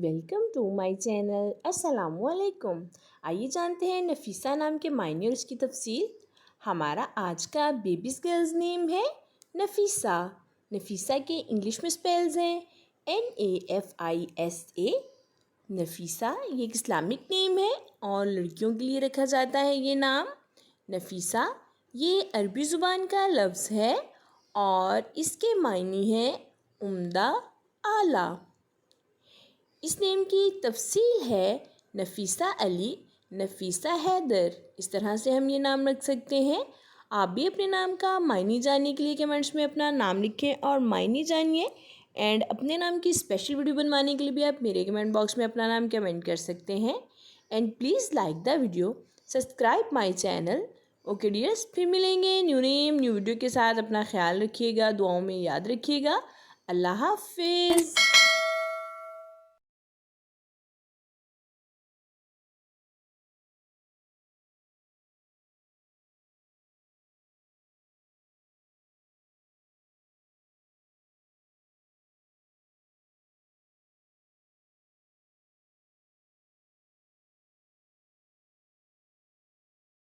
Welcome to my channel. अस्सलामुअलैकुम। आइए जानते हैं नफीसा नाम के मायने और उसकी तफसील। हमारा आज का बेबीज़ गर्ल्स नेम है नफीसा। नफीसा के इंग्लिश में स्पेल्स हैं NAFISA। नफीसा ये एक इस्लामिक नेम है और लड़कियों के लिए रखा जाता है ये नाम। नफीसा ये अरबी ज़ुबान का लफ्ज़ है और इसके मायने हैं उम्दा, आला। इस नेम की तफसील है नफीसा अली, नफीसा हैदर। इस तरह से हम ये नाम रख सकते हैं। आप भी अपने नाम का मायने जानने के लिए कमेंट्स में अपना नाम लिखें और मायने जानिए। एंड अपने नाम की स्पेशल वीडियो बनवाने के लिए भी आप मेरे कमेंट बॉक्स में अपना नाम कमेंट कर सकते हैं। And please like the video, subscribe my channel. Okay dears, फिर मिलेंगे न्यू नेम न्यू वीडियो के साथ। अपना ख्याल रखिएगा, दुआओं में याद रखिएगा। अल्लाह हाफिज़।